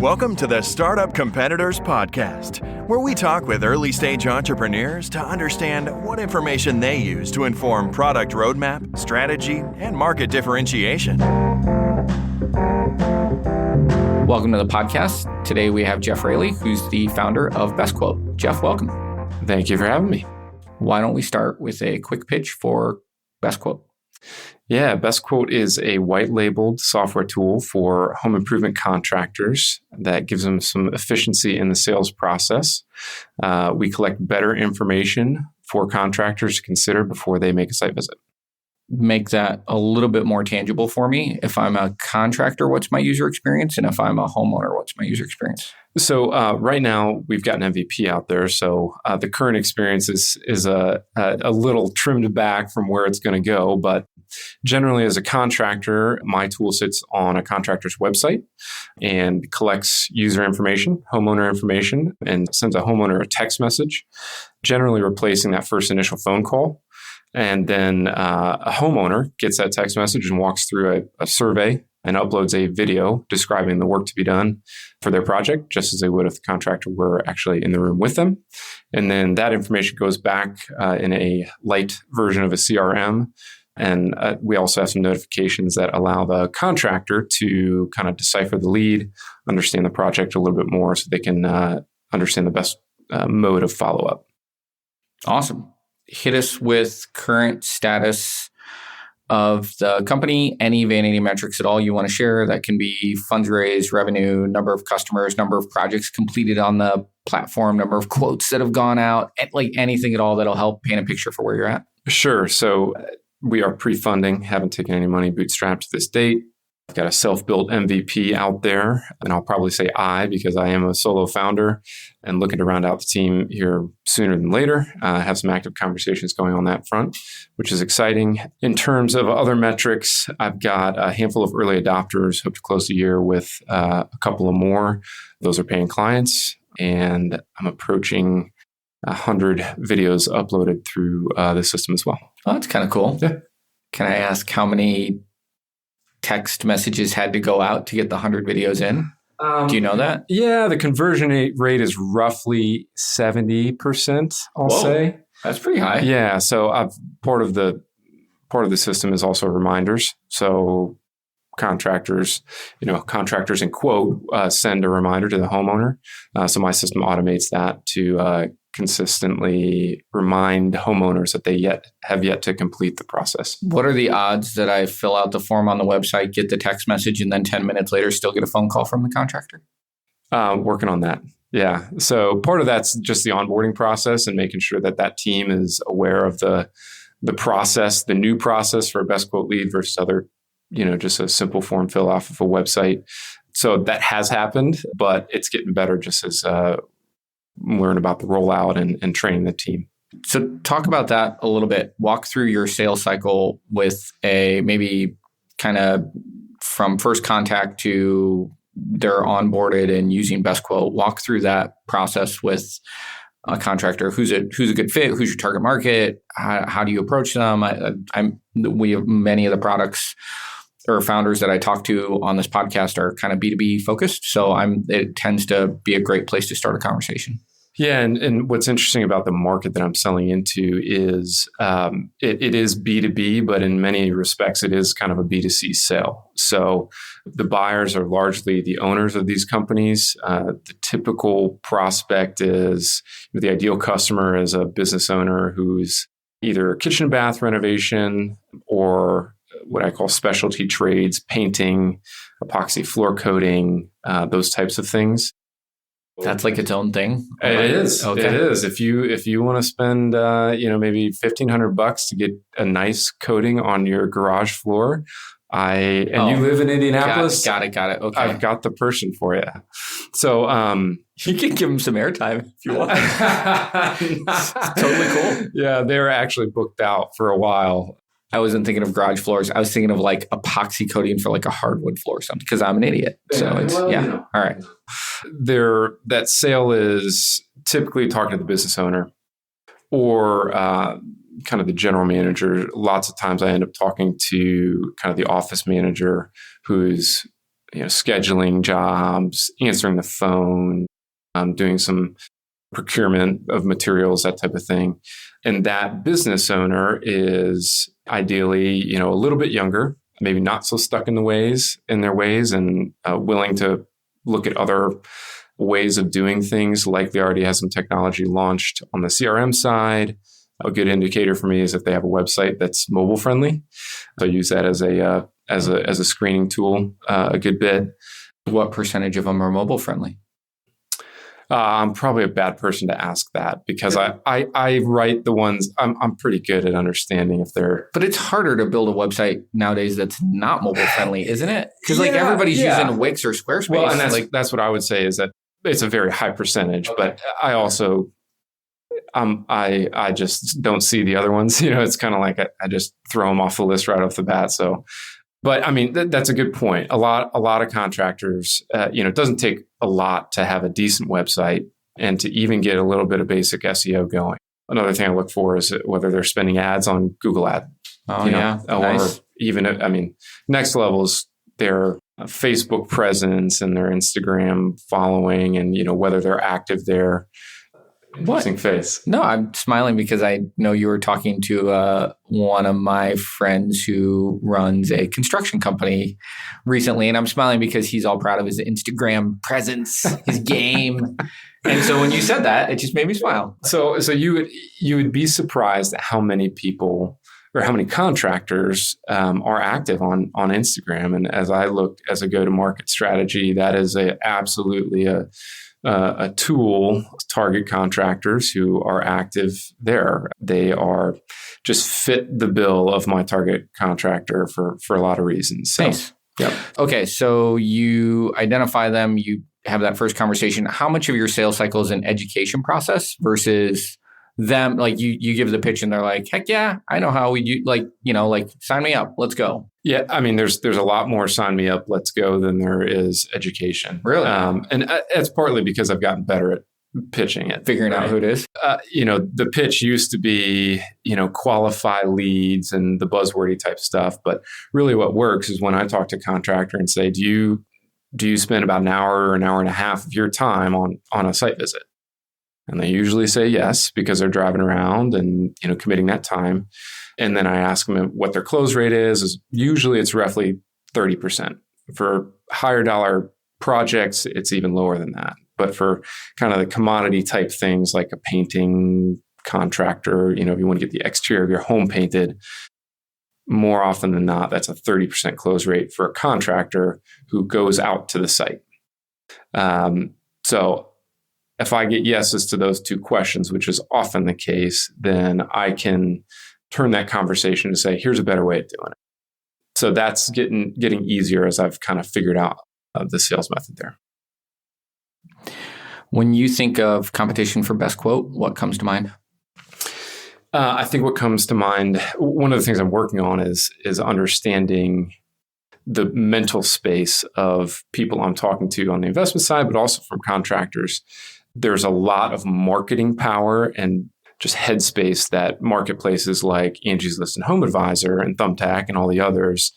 Welcome to the Startup Competitors Podcast, where we talk with early-stage entrepreneurs to understand what information they use to inform product roadmap, strategy, and market differentiation. Welcome to the podcast. Today we have Jeff Wraley, who's the founder of BestQuote. Jeff, welcome. Thank you for having me. Why don't we start with a quick pitch for BestQuote? Yeah, BestQuote is a white-labeled software tool for home improvement contractors that gives them some efficiency in the sales process. We collect better information for contractors to consider before they make a site visit. Make that a little bit more tangible for me. If I'm a contractor, what's my user experience? And if I'm a homeowner, what's my user experience? So right now, we've got an MVP out there. So the current experience is a little trimmed back from where it's going to go. But generally, as a contractor, my tool sits on a contractor's website and collects user information, homeowner information, and sends a homeowner a text message, generally replacing that first initial phone call. And then a homeowner gets that text message and walks through a survey and uploads a video describing the work to be done for their project, just as they would if the contractor were actually in the room with them. And then that information goes back in a light version of a CRM. And we also have some notifications that allow the contractor to kind of decipher the lead, understand the project a little bit more so they can understand the best mode of follow-up. Awesome. Hit us with current status of the company, any vanity metrics at all you want to share. That can be funds raised, revenue, number of customers, number of projects completed on the platform, number of quotes that have gone out, like anything at all that'll help paint a picture for where you're at. Sure. So we are pre-funding, haven't taken any money bootstrapped to this date. I've got a self-built MVP out there, and I'll probably say because I am a solo founder and looking to round out the team here sooner than later. Have some active conversations going on that front, which is exciting. In terms of other metrics, I've got a handful of early adopters, hope to close the year with a couple of more. Those are paying clients, and I'm approaching 100 videos uploaded through the system as well. Oh, that's kind of cool. Yeah. Can I ask how many text messages had to go out to get the 100 videos in? Do you know that? Yeah, the conversion rate is roughly 70%, I'll say. That's pretty high. Yeah, so part of the system is also reminders. So contractors in quote, send a reminder to the homeowner. So my system automates that to consistently remind homeowners that they have yet to complete the process. What are the odds that I fill out the form on the website, get the text message, and then 10 minutes later still get a phone call from the contractor? Working on that. Yeah. So part of that's just the onboarding process and making sure that team is aware of the process, the new process for a BestQuote lead versus other, just a simple form fill off of a website. So that has happened, but it's getting better just as learn about the rollout and training the team. So talk about that a little bit. Walk through your sales cycle with a maybe kind of from first contact to they're onboarded and using BestQuote. Walk through that process with a contractor. Who's a good fit? Who's your target market? How do you approach them? We have many of the products or founders that I talk to on this podcast are kind of B2B focused. So it tends to be a great place to start a conversation. Yeah. And what's interesting about the market that I'm selling into is it is B2B, but in many respects, it is kind of a B2C sale. So the buyers are largely the owners of these companies. The typical prospect is the ideal customer is a business owner who's either kitchen and bath renovation or what I call specialty trades, painting, epoxy floor coating, those types of things. That's like its own thing. It is. Okay. It is. If you want to spend maybe $1,500 to get a nice coating on your garage floor, you live in Indianapolis. Got it. Okay. I've got the person for you. So you can give them some airtime if you want. Totally cool. Yeah, they were actually booked out for a while. I wasn't thinking of garage floors. I was thinking of like epoxy coating for like a hardwood floor or something because I'm an idiot. So All right. That sale is typically talking to the business owner or kind of the general manager. Lots of times I end up talking to kind of the office manager who's scheduling jobs, answering the phone, doing some procurement of materials, that type of thing. And that business owner is ideally, a little bit younger, maybe not so stuck in their ways and willing to look at other ways of doing things, likely already has some technology launched on the CRM side. A good indicator for me is if they have a website that's mobile friendly. So I use that as a screening tool a good bit. What percentage of them are mobile friendly? I'm probably a bad person to ask that because I write the ones I'm pretty good at understanding if they're. But it's harder to build a website nowadays that's not mobile friendly, isn't it? Because everybody's using Wix or Squarespace. Well, and that's what I would say is that it's a very high percentage. Okay. But I also I just don't see the other ones. It's kind of like I just throw them off the list right off the bat. So. But I mean, that's a good point. A lot of contractors, it doesn't take a lot to have a decent website and to even get a little bit of basic SEO going. Another thing I look for is whether they're spending ads on Google Ad. Oh, yeah. Or even, next level is their Facebook presence and their Instagram following and, whether they're active there. Interesting face. No, I'm smiling because I know you were talking to one of my friends who runs a construction company recently, and I'm smiling because he's all proud of his Instagram presence, his game. And so when you said that, it just made me smile. So you would be surprised at how many people or how many contractors are active on Instagram. And as I look as a go-to-market strategy, that is absolutely a tool to target contractors who are active there. They are just fit the bill of my target contractor for a lot of reasons. So, nice. Yep. Okay. So you identify them, you have that first conversation. How much of your sales cycle is an education process versus them? Like you give the pitch and they're like, heck yeah, I know how we do, sign me up, let's go. Yeah, I mean, there's a lot more sign me up, let's go than there is education. Really? And that's partly because I've gotten better at pitching it. Figuring out who it is. The pitch used to be, qualify leads and the buzzwordy type stuff. But really what works is when I talk to a contractor and say, do you spend about an hour or an hour and a half of your time on a site visit? And they usually say yes, because they're driving around and, committing that time. And then I ask them what their close rate is usually it's roughly 30%. For higher dollar projects, it's even lower than that. But for kind of the commodity type things like a painting contractor, if you want to get the exterior of your home painted, more often than not, that's a 30% close rate for a contractor who goes out to the site. So if I get yeses to those two questions, which is often the case, then I can turn that conversation to say, here's a better way of doing it. So that's getting easier as I've kind of figured out the sales method there. When you think of competition for best quote, what comes to mind? I think what comes to mind, one of the things I'm working on is understanding the mental space of people I'm talking to on the investment side, but also from contractors. There's a lot of marketing power and just headspace that marketplaces like Angie's List and Home Advisor and Thumbtack and all the others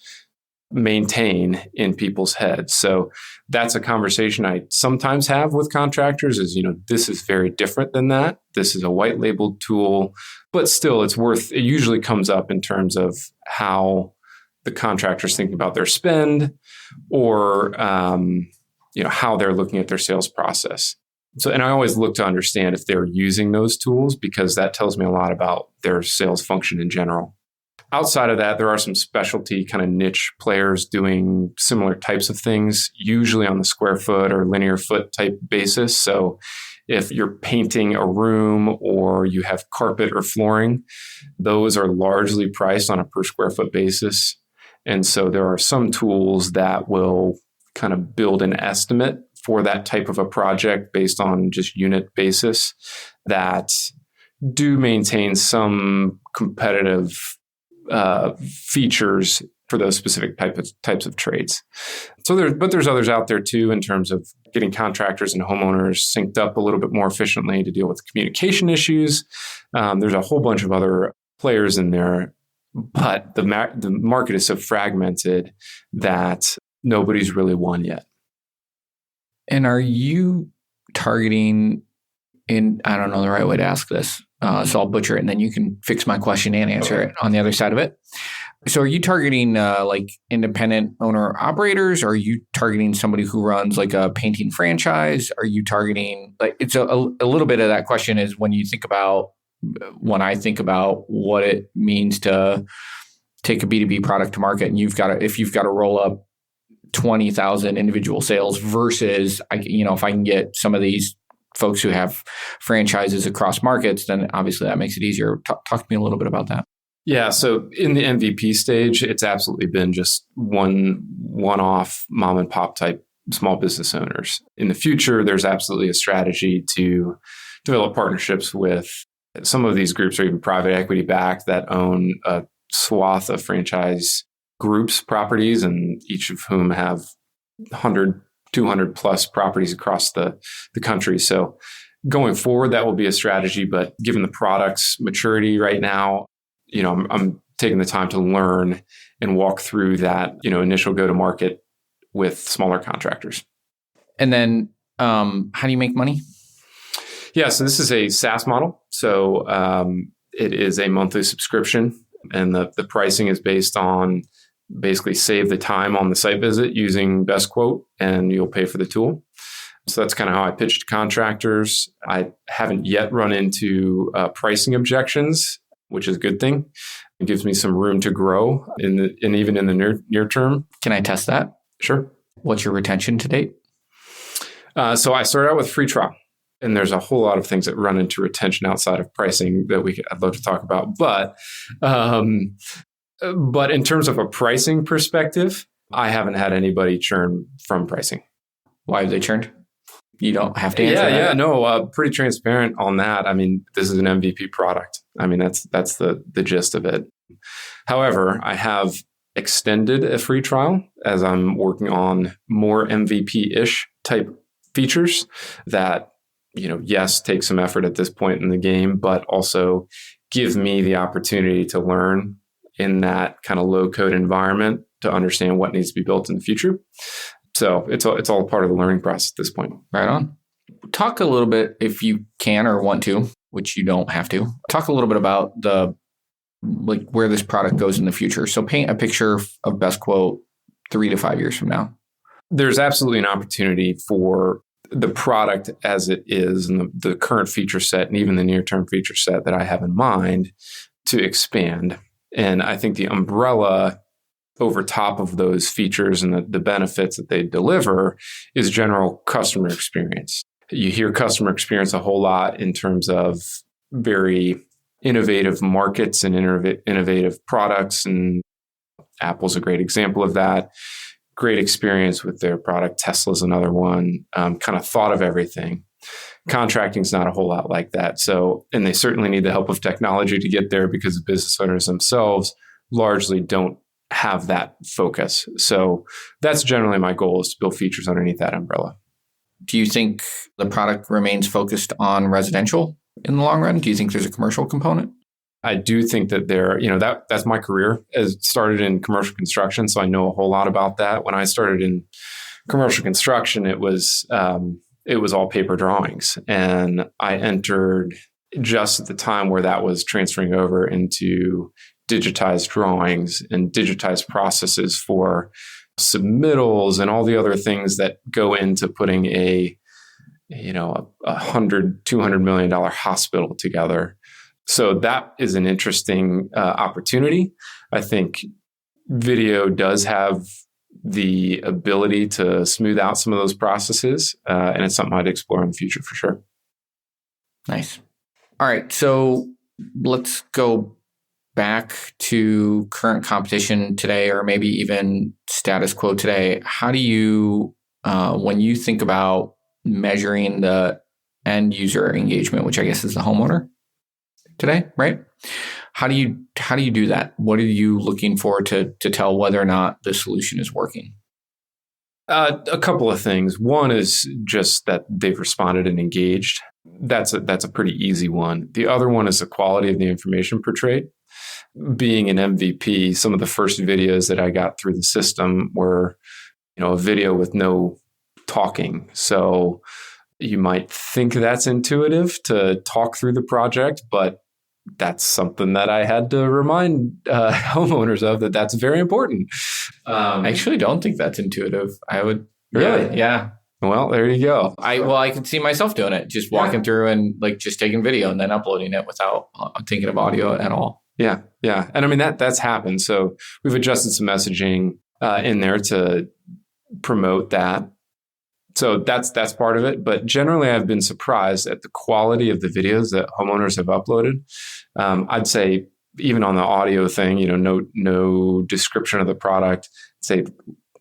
maintain in people's heads. So that's a conversation I sometimes have with contractors is, this is very different than that. This is a white labeled tool, but still it usually comes up in terms of how the contractor's thinking about their spend or, how they're looking at their sales process. So, and I always look to understand if they're using those tools because that tells me a lot about their sales function in general. Outside of that, there are some specialty kind of niche players doing similar types of things, usually on the square foot or linear foot type basis. So if you're painting a room or you have carpet or flooring, those are largely priced on a per square foot basis. And so there are some tools that will kind of build an estimate for that type of a project based on just unit basis that do maintain some competitive features for those specific types of trades. So there's others out there too in terms of getting contractors and homeowners synced up a little bit more efficiently to deal with communication issues. There's a whole bunch of other players in there, but the market is so fragmented that nobody's really won yet. And are you targeting I don't know the right way to ask this, so I'll butcher it and then you can fix my question and answer it on the other side of it. So are you targeting like independent owner operators? Or are you targeting somebody who runs like a painting franchise? Are you targeting like it's a little bit of that question is when I think about what it means to take a B2B product to market and if you've got to roll up 20,000 individual sales versus if I can get some of these folks who have franchises across markets, then obviously that makes it easier. Talk to me a little bit about that. Yeah. So in the MVP stage, it's absolutely been just one-off mom and pop type small business owners. In the future, there's absolutely a strategy to develop partnerships with some of these groups, or even private equity backed, that own a swath of franchise groups, properties, and each of whom have 100, 200 plus properties across the country. So going forward, that will be a strategy. But given the product's maturity right now, I'm taking the time to learn and walk through that, initial go-to-market with smaller contractors. And then how do you make money? Yeah, so this is a SaaS model. So it is a monthly subscription, and the pricing is based on basically save the time on the site visit using Best Quote, and you'll pay for the tool. So that's kind of how I pitch to contractors. I haven't yet run into pricing objections, which is a good thing. It gives me some room to grow even in the near term. Can I test that? Sure. What's your retention to date? So I started out with free trial, and there's a whole lot of things that run into retention outside of pricing that I'd love to talk about. But in terms of a pricing perspective, I haven't had anybody churn from pricing. Why have they churned? You don't have to answer that. Yeah, no, pretty transparent on that. I mean, this is an MVP product. I mean, that's the gist of it. However, I have extended a free trial as I'm working on more MVP-ish type features that, yes, take some effort at this point in the game, but also give me the opportunity to learn in that kind of low-code environment to understand what needs to be built in the future. So it's all part of the learning process at this point. Right on. Talk a little bit, if you can or want to, which you don't have to, talk a little bit about where this product goes in the future. So paint a picture of Best Quote 3 to 5 years from now. There's absolutely an opportunity for the product as it is and the current feature set and even the near-term feature set that I have in mind to expand. And I think the umbrella over top of those features and the benefits that they deliver is general customer experience. You hear customer experience a whole lot in terms of very innovative markets and innovative products. And Apple's a great example of that. Great experience with their product. Tesla's another one. Kind of thought of everything. Contracting's not a whole lot like that. So, and they certainly need the help of technology to get there because the business owners themselves largely don't have that focus. So that's generally my goal, is to build features underneath that umbrella. Do you think the product remains focused on residential in the long run? Do you think there's a commercial component? I do think that that's my career. It started in commercial construction, so I know a whole lot about that. When I started in commercial construction, it was all paper drawings, and I entered just at the time where that was transferring over into digitized drawings and digitized processes for submittals and all the other things that go into putting a $100-200 million hospital together. So that is an interesting opportunity. I think video does have the ability to smooth out some of those processes, and it's something I'd explore in the future for sure. Nice. All right, so let's go back to current competition today, or maybe even status quo today. How do you, when you think about measuring the end user engagement, which I guess is the homeowner today, right? How do you do that? What are you looking for to tell whether or not the solution is working? A couple of things. One is just that they've responded and engaged. That's a pretty easy one. The other one is the quality of the information portrayed. Being an MVP, some of the first videos that I got through the system were a video with no talking. So you might think that's intuitive to talk through the project, but that's something that I had to remind homeowners of, that's very important. I actually don't think that's intuitive. I would really, yeah. Well, there you go. I could see myself doing it, just walking through and like just taking video and then uploading it without thinking of audio at all. Yeah, yeah, and I mean that's happened. So we've adjusted some messaging in there to promote that. So that's part of it. But generally, I've been surprised at the quality of the videos that homeowners have uploaded. I'd say even on the audio thing, no description of the product. I'd say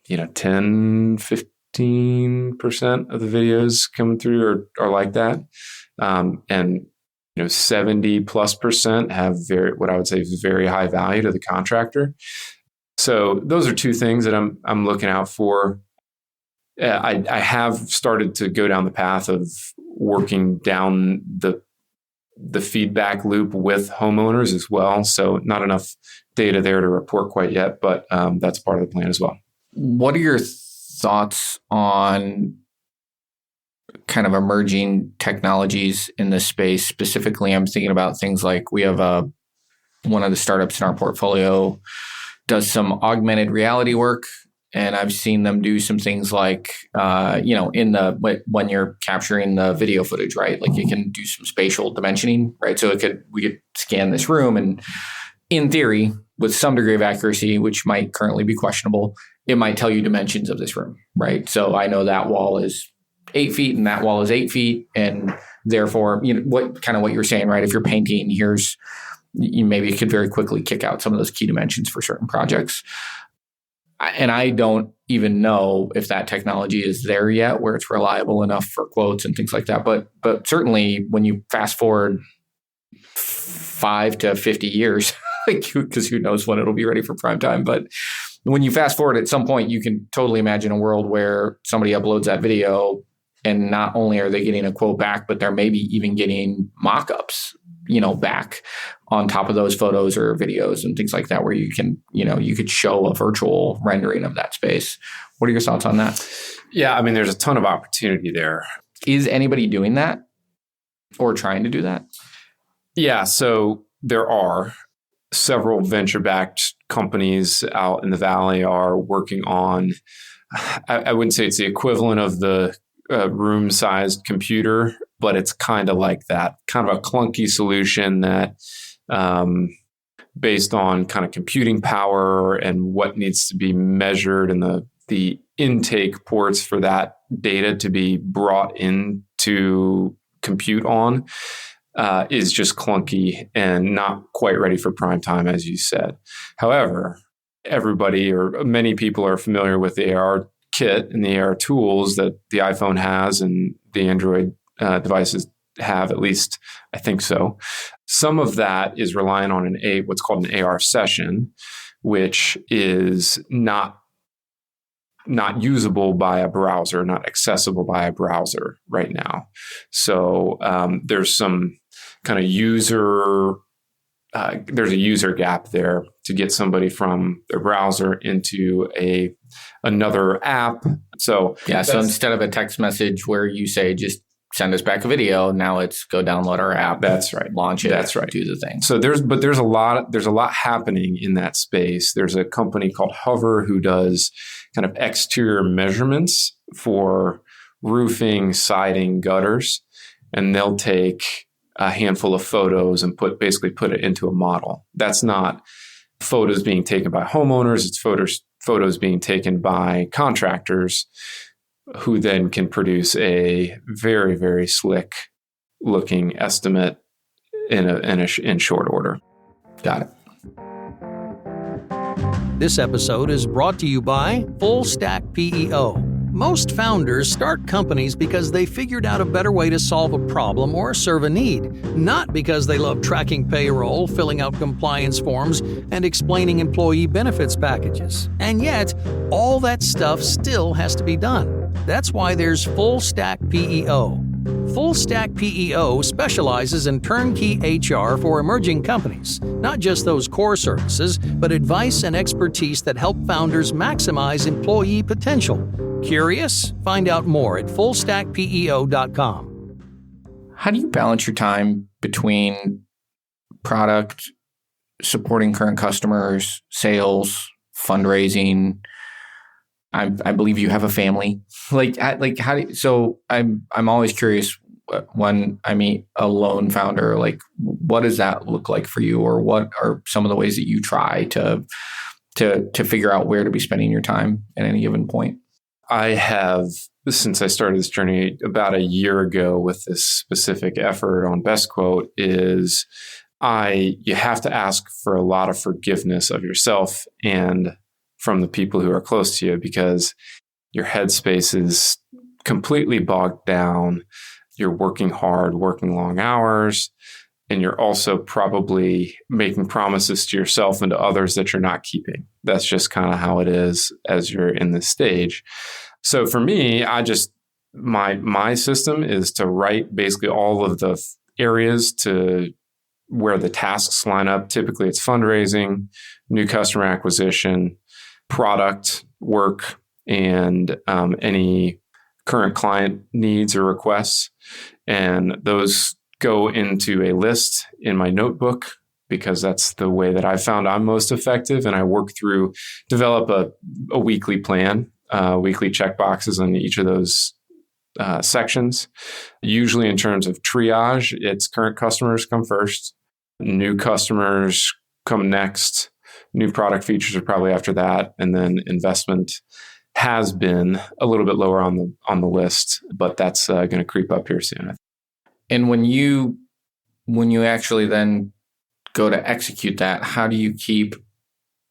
10, 15% of the videos coming through are like that, and 70+% have what I would say is very high value to the contractor. So those are two things that I'm looking out for. I have started to go down the path of working down the feedback loop with homeowners as well. So not enough data there to report quite yet, but that's part of the plan as well. What are your thoughts on kind of emerging technologies in this space? Specifically, I'm thinking about things like we have one of the startups in our portfolio does some augmented reality work. And I've seen them do some things like, when you're capturing the video footage, right? Like you can do some spatial dimensioning, right? So we could scan this room, and in theory, with some degree of accuracy, which might currently be questionable, it might tell you dimensions of this room, right? So I know that wall is 8 feet and that wall is 8 feet, and therefore, what you're saying, right? If you're painting, maybe it could very quickly kick out some of those key dimensions for certain projects. And I don't even know if that technology is there yet where it's reliable enough for quotes and things like that. But certainly when you fast forward 5 to 50 years, because who knows when it'll be ready for prime time. But when you fast forward at some point, you can totally imagine a world where somebody uploads that video and not only are they getting a quote back, but they're maybe even getting mock-ups, back on top of those photos or videos and things like that, where you can, you could show a virtual rendering of that space. What are your thoughts on that? Yeah, I mean, there's a ton of opportunity there. Is anybody doing that or trying to do that? Yeah, so there are several venture-backed companies out in the Valley are working on, I wouldn't say it's the equivalent of the room-sized computer, but it's kind of like that, kind of a clunky solution that based on kind of computing power and what needs to be measured and the intake ports for that data to be brought into compute on is just clunky and not quite ready for prime time, as you said. However, everybody or many people are familiar with the OurKit and the AR tools that the iPhone has and the Android devices have, at least I think so. Some of that is relying on what's called an AR session, which is not usable by a browser, not accessible by a browser right now. So there's some kind of there's a user gap there to get somebody from their browser into another app. So so instead of a text message where you say just send us back a video, now it's go download our app. That's right. Launch it. That's right. Do the thing. So there's a lot happening in that space. There's a company called Hover who does kind of exterior measurements for roofing, siding, gutters, and they'll take a handful of photos and put it into a model. That's not photos being taken by homeowners. It's photos being taken by contractors who then can produce a very, very slick looking estimate in short order. Got it. This episode is brought to you by Full Stack PEO. Most founders start companies because they figured out a better way to solve a problem or serve a need, not because they love tracking payroll, filling out compliance forms, and explaining employee benefits packages. And yet, all that stuff still has to be done. That's why there's Full Stack PEO. Full Stack PEO specializes in turnkey HR for emerging companies, not just those core services, but advice and expertise that help founders maximize employee potential. Curious? Find out more at fullstackpeo.com. How do you balance your time between product, supporting current customers, sales, fundraising? I believe you have a family. So I'm always curious when I meet a lone founder, like what does that look like for you, or what are some of the ways that you try to figure out where to be spending your time at any given point? I have, since I started this journey about a year ago with this specific effort on Best Quote, you have to ask for a lot of forgiveness of yourself and from the people who are close to you, because your headspace is completely bogged down. You're working hard, working long hours, and you're also probably making promises to yourself and to others that you're not keeping. That's just kind of how it is as you're in this stage. So for me, my system is to write basically all of the areas to where the tasks line up. Typically it's fundraising, new customer acquisition, product work, and any current client needs or requests. And those go into a list in my notebook, because that's the way that I found I'm most effective. And I develop a weekly plan, weekly checkboxes on each of those sections. Usually in terms of triage, it's current customers come first, new customers come next, new product features are probably after that, and then investment has been a little bit lower on the list, but that's going to creep up here soon. And when you actually then go to execute that, how do you keep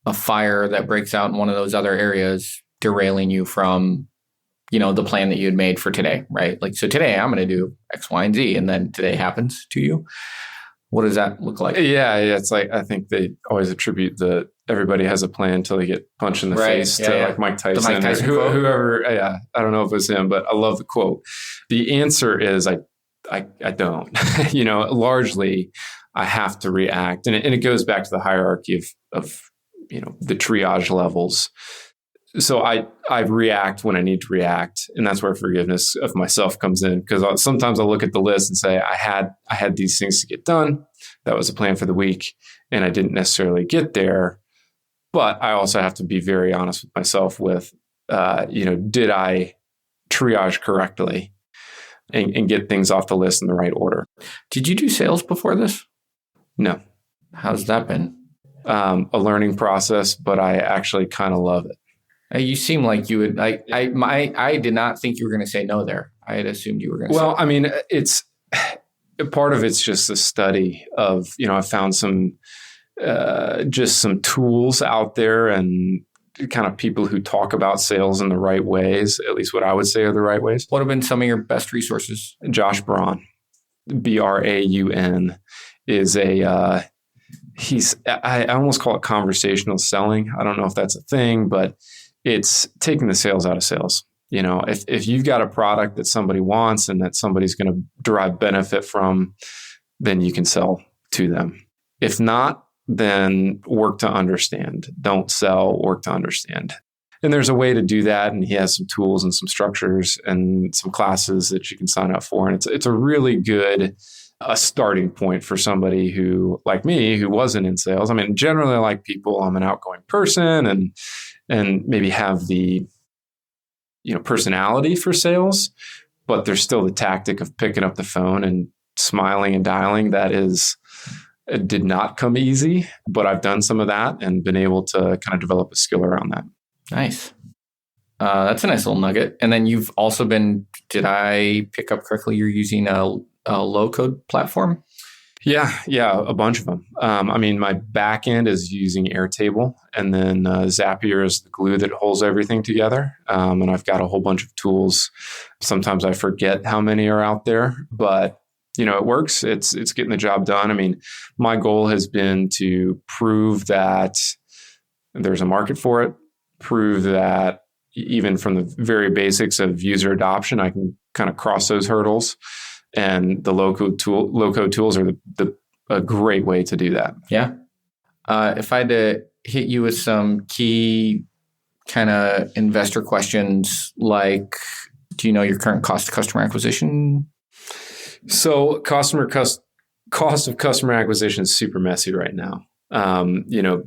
a fire that breaks out in one of those other areas derailing you from, the plan that you had made for today, right? Like, so today I'm going to do X, Y, and Z, and then today happens to you. What does that look like? Yeah, it's like, I think they always attribute everybody has a plan until they get punched in the face to like Mike Tyson, or whoever. Yeah, I don't know if it was him, but I love the quote. The answer is I don't. Largely I have to react, and it goes back to the hierarchy of the triage levels. So I react when I need to react, and that's where forgiveness of myself comes in, because sometimes I'll look at the list and say I had these things to get done. That was a plan for the week, and I didn't necessarily get there. But I also have to be very honest with myself with, did I triage correctly and get things off the list in the right order? Did you do sales before this? No. How's that been? A learning process, but I actually kind of love it. You seem like you would. I did not think you were going to say no there. I had assumed you were going to. Well, I mean, it's part of it's just a study of. I found some tools out there and kind of people who talk about sales in the right ways. At least what I would say are the right ways. What have been some of your best resources? Josh Braun, Braun, is I almost call it conversational selling. I don't know if that's a thing, but it's taking the sales out of sales. If you've got a product that somebody wants and that somebody's going to derive benefit from, then you can sell to them. If not, then work to understand. Don't sell, work to understand. And there's a way to do that. And he has some tools and some structures and some classes that you can sign up for. And it's a really good starting point for somebody who, like me, who wasn't in sales. I mean, generally I like people. I'm an outgoing person and maybe have the personality for sales, but there's still the tactic of picking up the phone and smiling and dialing. It did not come easy, but I've done some of that and been able to kind of develop a skill around that. Nice. That's a nice little nugget. And then you've also been, did I pick up correctly, you're using a low-code platform? Yeah, a bunch of them. My back end is using Airtable, and then Zapier is the glue that holds everything together. And I've got a whole bunch of tools. Sometimes I forget how many are out there, but it works. It's getting the job done. My goal has been to prove that there's a market for it, prove that even from the very basics of user adoption, I can kind of cross those hurdles. And the low code tools are a great way to do that. Yeah. If I had to hit you with some key kind of investor questions, like, do you know your current cost of customer acquisition? So cost of customer acquisition is super messy right now.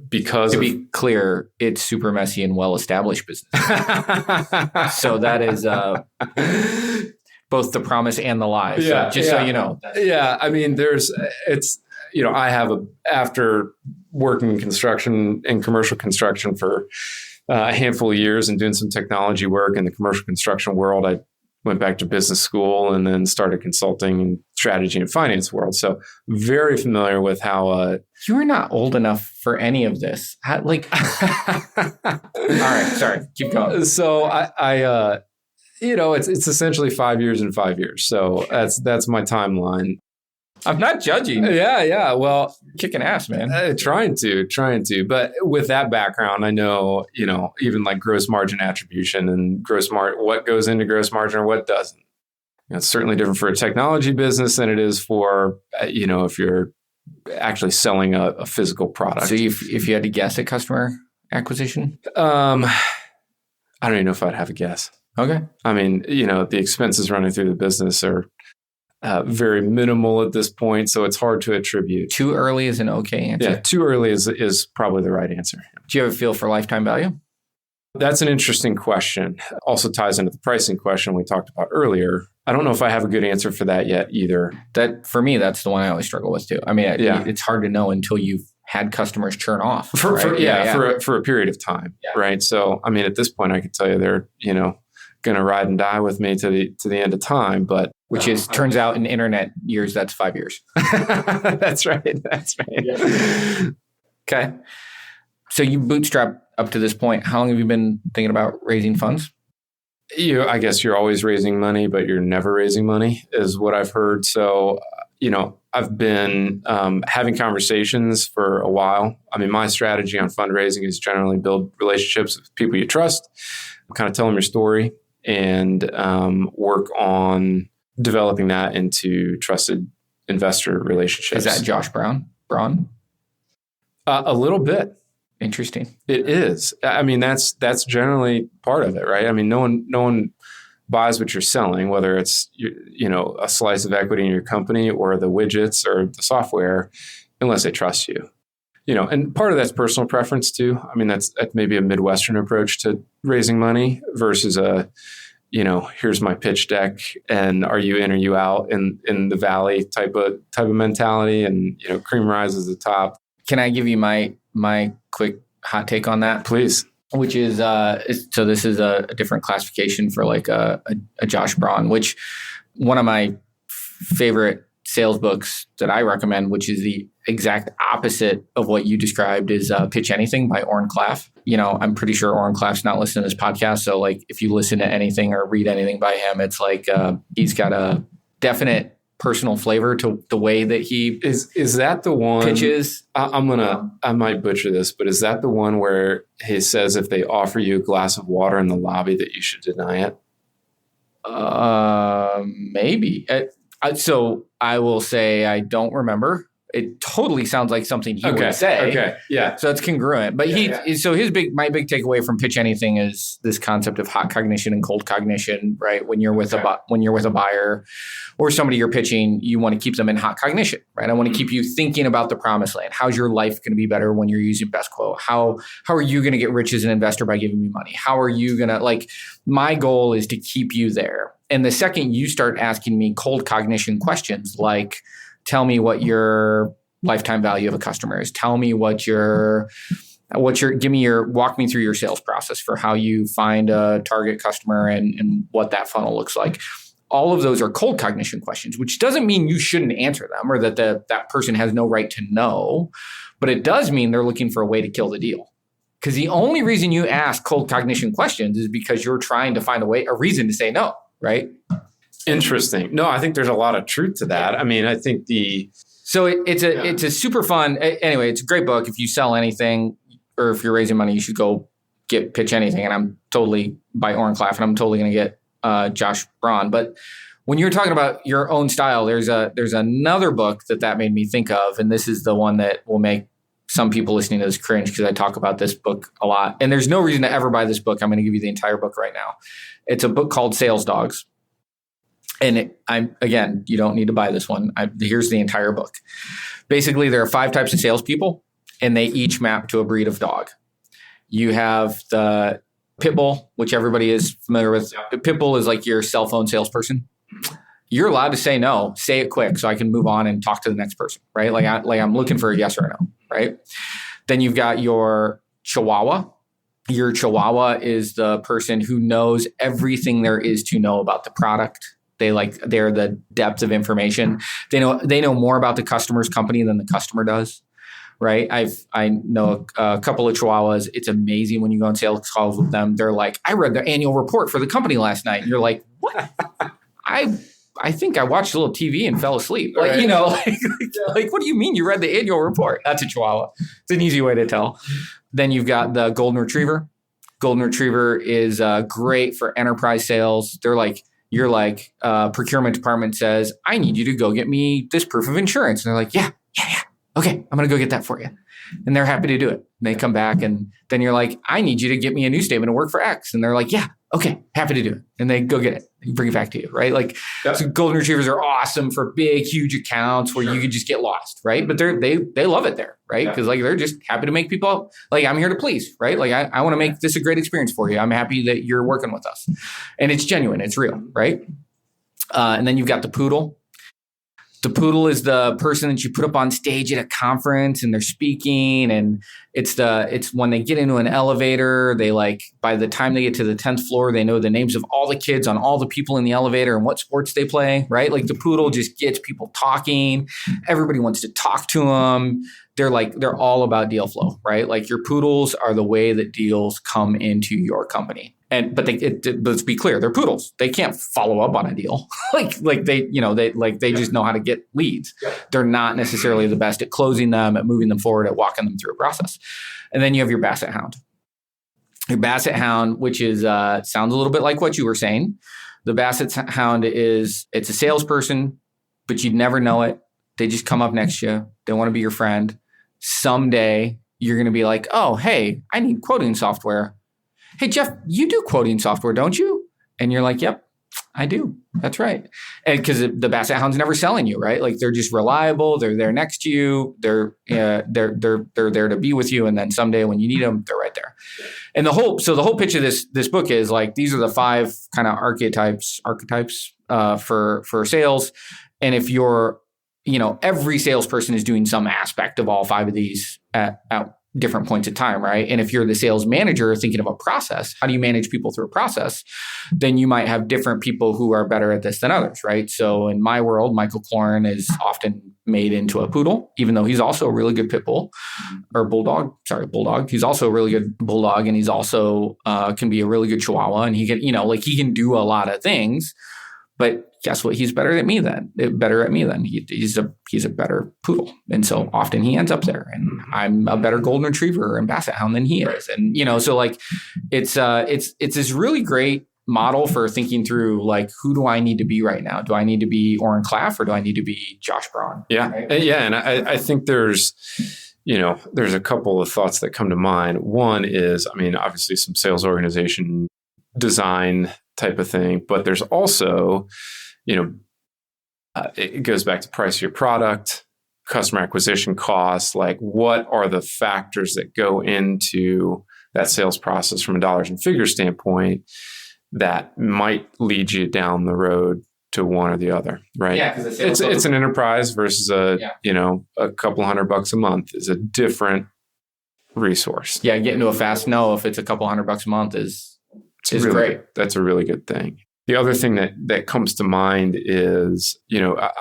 Because to be clear, it's super messy in well-established business. So that is both the promise and the lie. So so you know. Yeah. I mean, I have after working in commercial construction for a handful of years and doing some technology work in the commercial construction world, I went back to business school and then started consulting in strategy and finance world. So very familiar with how... You are not old enough for any of this. All right, sorry, keep going. So it's essentially 5 years and 5 years. So that's my timeline. I'm not judging. Yeah. Well, kicking ass, man. Trying to. But with that background, I know, even like gross margin attribution and what goes into gross margin or what doesn't. It's certainly different for a technology business than it is for, if you're actually selling a physical product. So if you had to guess at customer acquisition? I don't even know if I'd have a guess. Okay. I mean, the expenses running through the business are very minimal at this point, so it's hard to attribute. Too early is an okay answer? Yeah, too early is probably the right answer. Do you have a feel for lifetime value? That's an interesting question. Also ties into the pricing question we talked about earlier. I don't know if I have a good answer for that yet either. That, for me, that's the one I always struggle with too. I mean, it's hard to know until you've had customers churn off. For a period of time, right? So, I mean, at this point, I can tell you they're, going to ride and die with me to the end of time, but which turns out in internet years, that's 5 years. That's right. Yeah. Okay. So you bootstrap up to this point. How long have you been thinking about raising funds? I guess you're always raising money, but you're never raising money is what I've heard. So, I've been having conversations for a while. I mean, my strategy on fundraising is generally build relationships with people you trust, kind of tell them your story, and work on developing that into trusted investor relationships. Is that Josh Braun? A little bit. Interesting. It is. I mean, that's generally part of it, right? I mean, no one buys what you're selling, whether it's a slice of equity in your company or the widgets or the software, unless they trust you. And part of that's personal preference too. I mean, that's maybe a Midwestern approach to raising money versus here's my pitch deck and are you in or you out in the valley type of mentality, and cream rises to the top. Can I give you my quick hot take on that? Please. Which is, so this is a different classification for like a Josh Braun, which one of my favorite sales books that I recommend, which is the exact opposite of what you described, is Pitch Anything by Oren Klaff. I'm pretty sure Oren Klaff's not listening to this podcast. So like if you listen to anything or read anything by him, it's like he's got a definite personal flavor to the way that he is that the one pitches. I might butcher this, but is that the one where he says if they offer you a glass of water in the lobby that you should deny it? Maybe. So I will say I don't remember. It totally sounds like something he would say. Okay. Yeah. So it's congruent. But so my big takeaway from Pitch Anything is this concept of hot cognition and cold cognition, right? When you're with a buyer or somebody you're pitching, you want to keep them in hot cognition, right? I want to keep you thinking about the promised land. How's your life going to be better when you're using Best Quote? How are you going to get rich as an investor by giving me money? How are you going to, my goal is to keep you there. And the second you start asking me cold cognition questions, like, tell me what your lifetime value of a customer is. Tell me walk me through your sales process for how you find a target customer and what that funnel looks like. All of those are cold cognition questions, which doesn't mean you shouldn't answer them or that that person has no right to know, but it does mean they're looking for a way to kill the deal. Because the only reason you ask cold cognition questions is because you're trying to find a reason to say no, right? Interesting. No, I think there's a lot of truth to that. I mean, I think it's a super fun, anyway, it's a great book. If you sell anything or if you're raising money, you should go Pitch Anything. And I'm totally by Oren Klaff, and I'm totally going to get Josh Braun. But when you're talking about your own style, there's another book that made me think of, and this is the one that will make some people listening to this cringe because I talk about this book a lot. And there's no reason to ever buy this book. I'm going to give you the entire book right now. It's a book called Sales Dogs. And again, you don't need to buy this one. Here's the entire book. Basically, there are 5 types of salespeople, and they each map to a breed of dog. You have the pit bull, which everybody is familiar with. Pit bull is like your cell phone salesperson. You're allowed to say no. Say it quick so I can move on and talk to the next person, right? Like I'm looking for a yes or a no, right? Then you've got your Chihuahua. Your Chihuahua is the person who knows everything there is to know about the product. They're the depth of information. They know more about the customer's company than the customer does, right? I know a couple of Chihuahuas. It's amazing when you go on sales calls with them. They're like, I read the annual report for the company last night. And you're like, what? I think I watched a little TV and fell asleep. Like, right. Like, what do you mean you read the annual report? That's a Chihuahua. It's an easy way to tell. Then you've got the Golden Retriever. Golden Retriever is great for enterprise sales. They're like, your procurement department says, I need you to go get me this proof of insurance. And they're like, yeah. Okay, I'm going to go get that for you. And they're happy to do it. And they come back and then you're like, I need you to get me a new statement of work for X. And they're like, yeah, okay, happy to do it. And they go get it. They bring it back to you, right? Like, so Golden Retrievers are awesome for big, huge accounts where you could just get lost, right? But they love it there, right? Because they're just happy to make people, I'm here to please, right? Like, I want to make this a great experience for you. I'm happy that you're working with us. And it's genuine. It's real, right? And then you've got the Poodle. The Poodle is the person that you put up on stage at a conference and they're speaking, and it's when they get into an elevator, by the time they get to the 10th floor, they know the names of all the kids on all the people in the elevator and what sports they play, right? Like the Poodle just gets people talking. Everybody wants to talk to them. They're all about deal flow, right? Like your Poodles are the way that deals come into your company. But let's be clear, they're Poodles. They can't follow up on a deal. They just know how to get leads. They're not necessarily the best at closing them, at moving them forward, at walking them through a process. And then you have your Basset Hound. Your Basset Hound, which is sounds a little bit like what you were saying. The Basset Hound it's a salesperson, but you'd never know it. They just come up next to you. They want to be your friend. Someday you're going to be like, oh, hey, I need quoting software. Hey, Jeff, you do quoting software, don't you? And you're like, yep, I do. That's right. And because the Basset Hound's never selling you, right? Like they're just reliable. They're there next to you. They're there to be with you. And then someday when you need them, they're right there. And the whole pitch of this book is like, these are the 5 kind of archetypes for sales. And if you're, every salesperson is doing some aspect of all 5 of these at different points in time, right? And if you're the sales manager thinking of a process, how do you manage people through a process? Then you might have different people who are better at this than others, right? So in my world, Michael Cloran is often made into a poodle, even though he's also a really good pit bull or bulldog. He's also a really good bulldog, and he's also can be a really good Chihuahua, and he can, he can do a lot of things. But guess what? He's better at me then. He's a better poodle. And so often he ends up there, and I'm a better Golden Retriever and Basset Hound than he is. And, so it's this really great model for thinking through, who do I need to be right now? Do I need to be Oren Klaff or do I need to be Josh Braun? Yeah. Right? Yeah. And I think there's a couple of thoughts that come to mind. One is, obviously some sales organization design type of thing, but there's also, it goes back to price of your product, customer acquisition costs, what are the factors that go into that sales process from a dollars and figures standpoint that might lead you down the road to one or the other, right? Yeah, because it's an enterprise versus a couple $100 a month is a different resource. Yeah, getting to a fast no if it's a couple $100 a month is really great. That's a really good thing. The other thing that comes to mind is,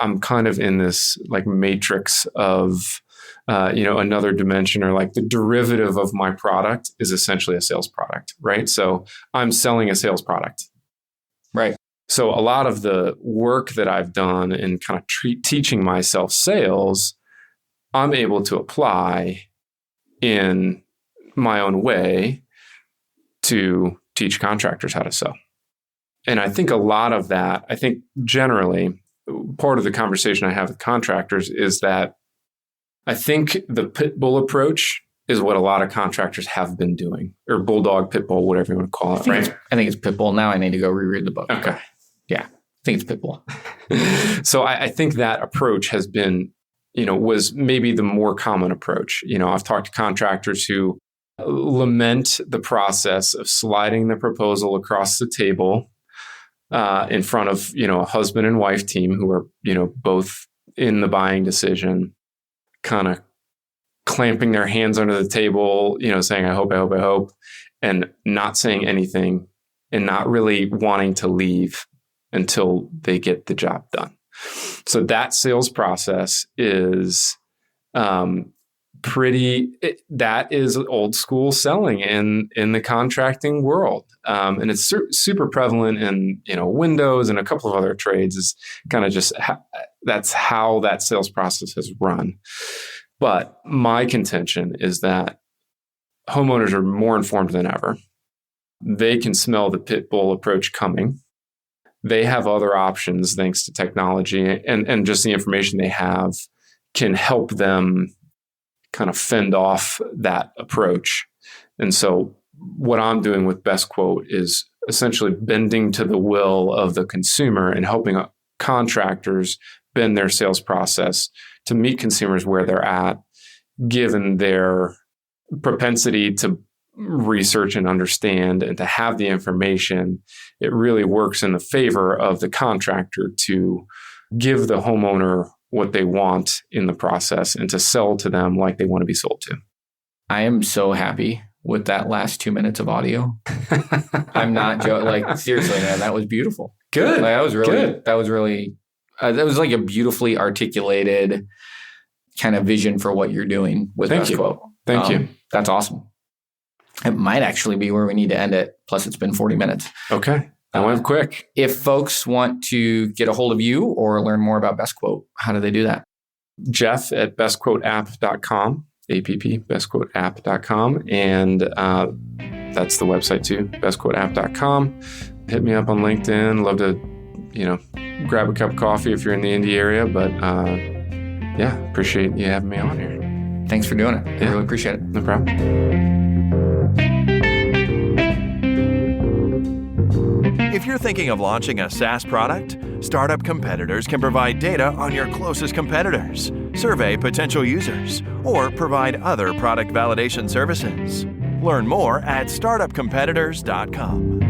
I'm kind of in this matrix of, another dimension, or the derivative of my product is essentially a sales product, right? So I'm selling a sales product. Right. So a lot of the work that I've done in kind of teaching myself sales, I'm able to apply in my own way to teach contractors how to sell. And I think a lot of that, I think generally, part of the conversation I have with contractors is that I think the pit bull approach is what a lot of contractors have been doing, or bulldog, pit bull, whatever you want to call it, right? I think it's pit bull. Now I need to go reread the book. Okay. Yeah, I think it's pit bull. So I think that approach has been, was maybe the more common approach. I've talked to contractors who lament the process of sliding the proposal across the table in front of, a husband and wife team who are, both in the buying decision, kind of clamping their hands under the table, saying, I hope, and not saying anything and not really wanting to leave until they get the job done. So that sales process is that is old school selling in the contracting world. And it's super prevalent in, windows and a couple of other trades is kind of just, that's how that sales process has run. But my contention is that homeowners are more informed than ever. They can smell the pit bull approach coming. They have other options thanks to technology and just the information they have can help them kind of fend off that approach. And so what I'm doing with Best Quote is essentially bending to the will of the consumer and helping contractors bend their sales process to meet consumers where they're at, given their propensity to research and understand and to have the information. It really works in the favor of the contractor to give the homeowner what they want in the process and to sell to them like they want to be sold to. I am so happy with that last 2 minutes of audio. I'm not joking. Like, seriously, man, that was beautiful. Good. Like, that was like a beautifully articulated kind of vision for what you're doing with Best Quote. Thank you. That's awesome. It might actually be where we need to end it. Plus, it's been 40 minutes. Okay. That went quick. If folks want to get a hold of you or learn more about Best Quote, how do they do that? Jeff at bestquoteapp.com, bestquoteapp.com. And that's the website too, bestquoteapp.com. Hit me up on LinkedIn. Love to, grab a cup of coffee if you're in the Indy area. But appreciate you having me on here. Thanks for doing it. I really appreciate it. No problem. If you're thinking of launching a SaaS product, Startup Competitors can provide data on your closest competitors, survey potential users, or provide other product validation services. Learn more at startupcompetitors.com.